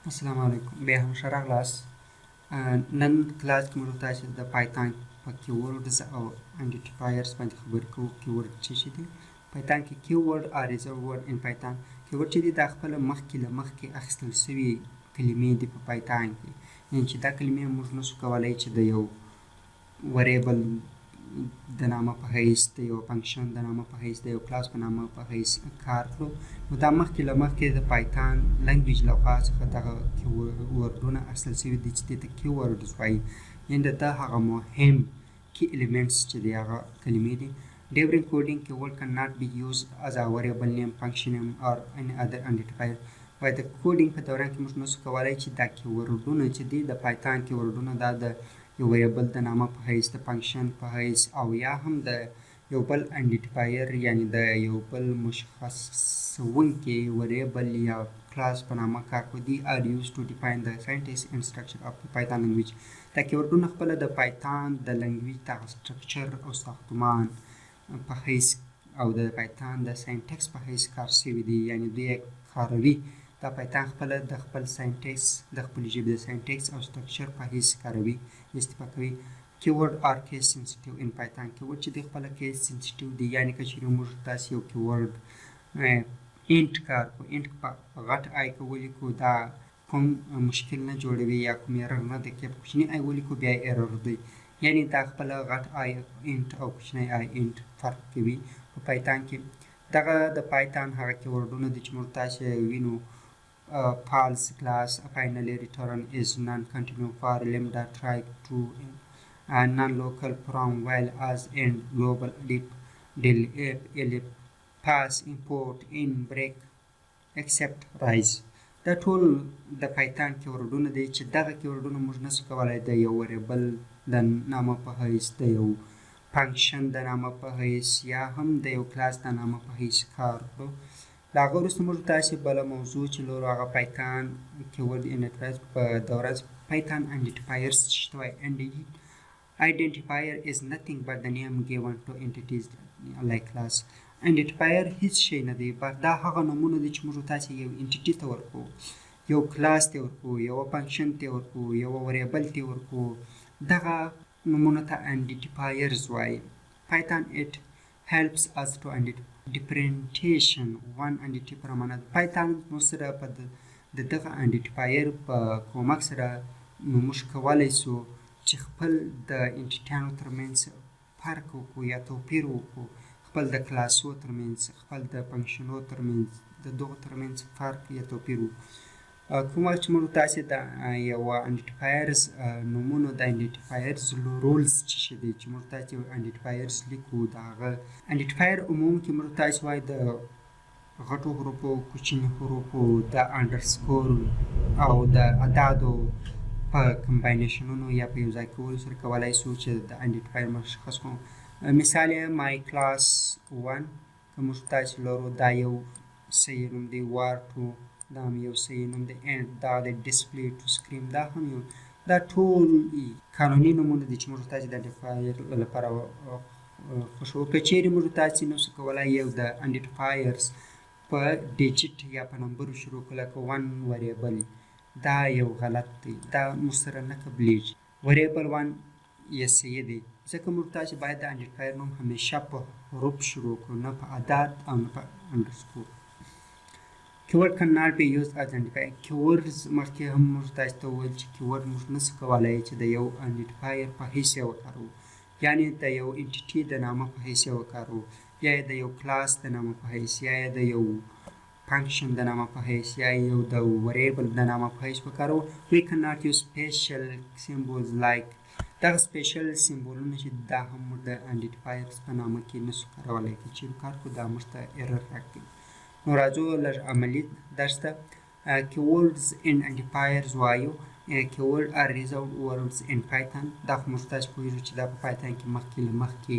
السلام علیکم بیا هم ښه راغلاست. نن کلاس کې موږ تاسو د پایتان په کیورډز او identifiers باندې خبرې کوو. کیورډ څه دي؟ پایتان کې کیورډ are reserved word in Python. کیورډ چې دي دا خپله مخکې اخیستل شوي کلمې دي په پایتان کې، یعنې چې دا کلمې موږ نشو کولی چې د یو وریبل د نامه په حیث، د یو فنکشن د نامه په حیث، د یو کلاس په نامه په حیث کار کړو. نو دا مخکې د پایتان لنګویج له خوا څخه دغه کیوردونه اخیستل شوي دي چې دې ته کیورډز وایي، یعنې د ده هغه مهم کی ایلیمنټس چې دي هغه کلمې دي. During coding, keyword cannot be used as a variable name, function name or any other identifier. وایي د کوډینګ په دوران کې موږ نشو کولی چې دا کیوردونه چې دي د پایتان کیوردونه دا د یو وریبل د نامه په حیث، د فنکشن په حیث او یا هم د یو بل آیډنټیفایر یعنې د یو بل مشخصونکي وریبل یا کلاس په نامه کار کوي. دی are used to define the syntax and structure of the Python language. دا کیوردونه خپله د پایتان د لنګویج د سټرکچر او ساختمان په حیث او د پایتان د ساینټکس په حیث کار شوي دي، یعنې دوی یې کاروي. دا پایتان خپله د خپل ساینټکس د خپلې ژبې د ساینټکس او سټرکچر په حیث کاروي، استفاده کوي. کیورډ آر کیس سنسیټیو ان پایتان. کیورډ چې دی خپله کیس سنسیټیو دی، یعنې که چېرې موږ داسې یو کیورډ انټ کار کوو، انټ په غټ آی که ولیکو دا کوم مشکل نه جوړوي یا کوم ایرر نه دی. که په کوچني آی ولیکو بیا ایرر دی، یعنې دا خپله غټ آی انټ او کوچنی آی انټ فرق کوي په پایتان کې. دغه د پایتان هغه کیورډونه دي چې موږ تاسې وینو. False class finally return is non-continuous for lambda try to non-local from while as and global elif pass import in break except rise. دا ټول د پایتان کیورډونه دي چې دغه کیورډونه موږ نشو کولی د یو وریبل د نامه په حیث، د یو فنکشن د نامه په حیث یا هم د یو کلاس د نامه په حیث کار کړو. له هغه وروسته موږ تاسې بله موضوع چې لرو هغه پایتان کیورډ انټرایز په دوره پایتان آیډنټیفایرز چې ته وایي. Identifier is nothing but the name given to entities like class. Identifier هیڅ شی نه دی، دا هغه نومونه دي چې موږ تاسې یو انټیټي ته ورکوو، یو کلاس ته ورکوو، یو فنکشن ته ورکوو، یو وریبل ته ورکوو. دغه نومونه ته identifiers وایي. Python it helps us to differentiation one entity from another. پایتان موږ سره په دغه آیډنټیفایر په کومک سره موږ کولی سو چې خپل د انټیټیانو ترمنځ فرق وکړو یا توپیر وکړو، خپل د کلاسو ترمنځ، خپل د فنکشنو ترمنځ، د دغو ترمنځ فرق یا توپیر وکړو. کوم وخت چې موږ تاسې د یوه آیډنټیفایرز نومونو د آیډنټیفایرز رولز څه شي دي چې موږ تاسې آیډنټیفایرز لیکو، د هغه آیډنټیفایر عموم کې موږ تاسې وایي د غټو حروفو، کوچني حروفو، د انډرسکور او د اعدادو په کمباینیشنونو یا په یو ځای کولو سره کولی سو چې د آیډنټیفایر مشخص کړو. مثال یې مای کلاس 1 که موږ تاسې لرو دا یو صحیح نوم دی، war2 دا هم یو صحیح نوم دی، and دا د ډسپلی ټو سکرین دا هم یو. دا ټول قانوني نومونه دي چې موږ تاسې د آیډنټیفایر لپاره خوښوو. که چیرې موږ تاسې نشو کولی یو د آیډنټیفایرز په ډیجټ یا په نمبرو شروع کړو، لکه 1 وریبل، دا یو غلط دی، دا موږ سره نه قبلیږي. وریبل 1 یې صحیح دی، ځکه موږ تاسې باید د آیډنټیفایر نوم همیشه په حروف شروع کړو، نه په عدد او نه په انډرسکور. کیورډ cannot be used as identifier. کیورډز مخکې هم موږ تاسې ته وویل چې کیورډ موږ نشو کولی چې د یو آیډنټیفایر په حیث یې وکاروو، یعنې د یو انټیټي د نامه په حیث یې وکاروو، یا یې د یو کلاس د نامه په حیث، یا یې د یو فنکشن د نامه په حیث، یا یو د وریبل د نامه په حیث وکاروو. We cannot use special symbols like. دغه سپیشل سیمبولونه چې دا هم موږ د آیډنټیفایرز په نامه کې نشو کارولی، که چیرې کار کړو دا موږ ته ایرر راکوي. نو راځو لږ عملي درس ته. کیورډز ان آیډنټیفایرز وایو. کیورډ are reserved words in Python. دا خو موږ تاسې پوهېږو چې دا په پایتان کې مخکې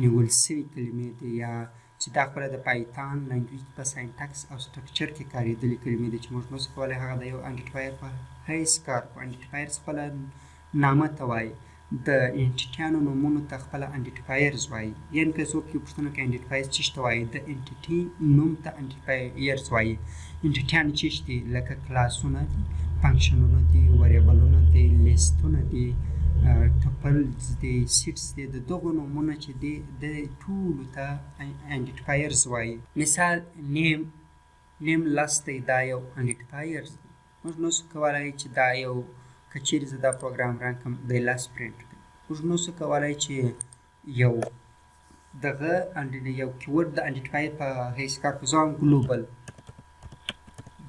نیول سوي کلمې دي، یا چې دا خپله د پایتان لنګویج په ساینټکس او سټرکچر کې کارېدلې کلمې دي چې موږ نشو کولی هغه د یو آیډنټیفایر په حیث کار کړو. آیډنټیفایرز خپله نامه ته وایي، د انټیټیانو نومونو ته خپله آیډنټیفایرز وایي. یعنې که څوک یې پوښتنه کوي آیډنټیفایرز څه شي ته وایي، د انټیټي نوم ته آیډنټیفایرز وایي. انټیټیان څه شي دي؟ لکه کلاسونه دي، فنکشنونه دي، وریبلونه دي، لیستونه دي، ټپلز دي، سیټس دي. د دغو نومونه چې دي د ټولو ته آیډنټیفایرز وایي. مثال نیم لست دی، دا یو آیډنټیفایرز دی. موږ نسو کولی چې دا یو که چیرې زه دا پروګرام رن کړم دی لست پرنټ کړي. موږ نسو کولی چې یو دغه یو کیورډ د آیډنټیفایر په حیث کار کړو. زه وایم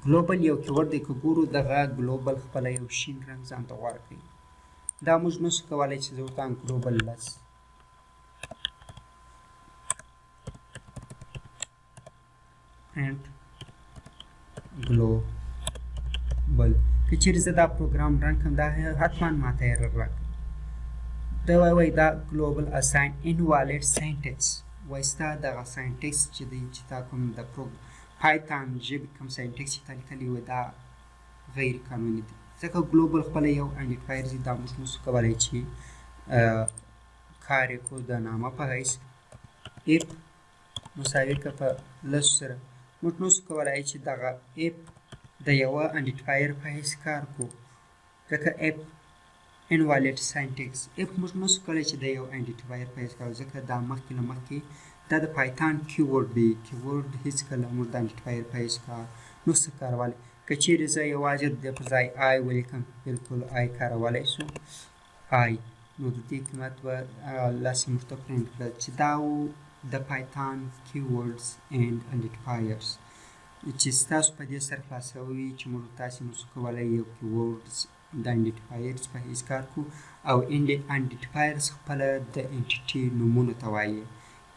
ګلوبل یو کیورډ دی، که ګورو دغه ګلوبل خپله یو شین رنګ ځان ته غوره کوي. دا موږ نسو کولی چې زه ورته وایم ګلوبل لس پرنټ ګلوبل. که چیرې زه دا پروګرام رن کړم دا حتما ماته ایرر راکوي. دا وایي دا ګلوبل اساین انوالید ساینټکس وایي ستا دغه ساینټکس چې دی چې تا کوم د پایتان ژبې کوم ساینټکس چې تا لیکلی وي دا غیر قانوني دی. ځکه ګلوبل خپله یو آیډنټیفایر دی. دا موږ نسو کولی چې کار یې کړو د نامه په حیث اف مساوي که په لسو سره. موږ نسو کولی چې دغه اف د یوه آیډنټیفایر په حیث کار کړو. ځکه اف انوالید ساینټکس اف موږ نسو کولی چې د یو آیډنټیفایر په حیث کار ځکه دا مخکې له مخکې دا د پایتان کیورډ دی. کیورډ هیڅکله موږ د آیډنټیفایر په حیث کار نسو کارولی. که چیرې زه یوازې د دې پر ځای آی ولیکم بلکل آی کارولی سو آی نو د دې قیمت به لس موږ ته پرنټ کړه چې دا و د پایتان کیورډز اینډ آیډنټیفایرز چې ستاسو په دې سر خلاصوي چې موږ تاسې نسو کولی یو کیورډز د آیډنټیفایرز په حیث کار کړو او آیډنټیفایرز خپله د انټیټي نومونو ته وایي.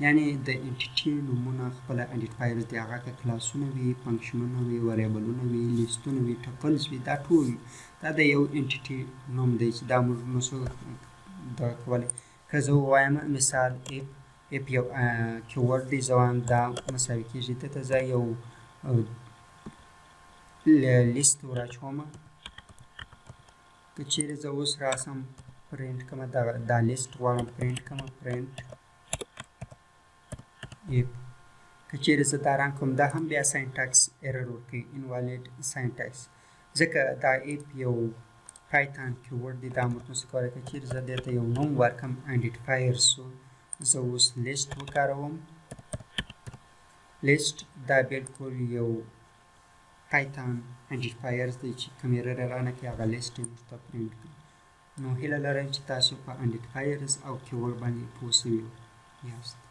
یعنې د انټیټي نومونه خپله آیډنټیفایرز دي. هغه که کلاسونه وي، فنکشنونه وي، وریبلونه وي، لیستونه وي، ټپلز وي، دا ټول دا د یو انټیټي نوم دی چې دا موږ نسو دغه کولی. که زه ووایم مثال اف یو کیورډ دی، زه وایم دا مساوي کېږي دته زه یو لیست وراچومه. که چیرې زه اوس راسم پرنټ کړمه دا لیست غواړم پرنټ کړمه پرنټ اف. که چیرې زه دا رن کړم دا هم بیا ساینټکس ایرر ورکوي انوالید ساینټکس ځکه دا اف یو پایتان کیورډ دی. دا موږ نسو کولی. که چیرې زه دې ته یو نوم ورکړم آیډنټیفایر سو زه اوس لیست وکاروم. لیست دا بلکل یو پایتان آیډنټیفایرز دی چې کوم ایرر یې رانه کړي هغه لیست یې موږ ته پرنټ کړي. نو هیله لرم چې تاسو په آیډنټیفایرز او کیورډ باندې پوه سوي یاست.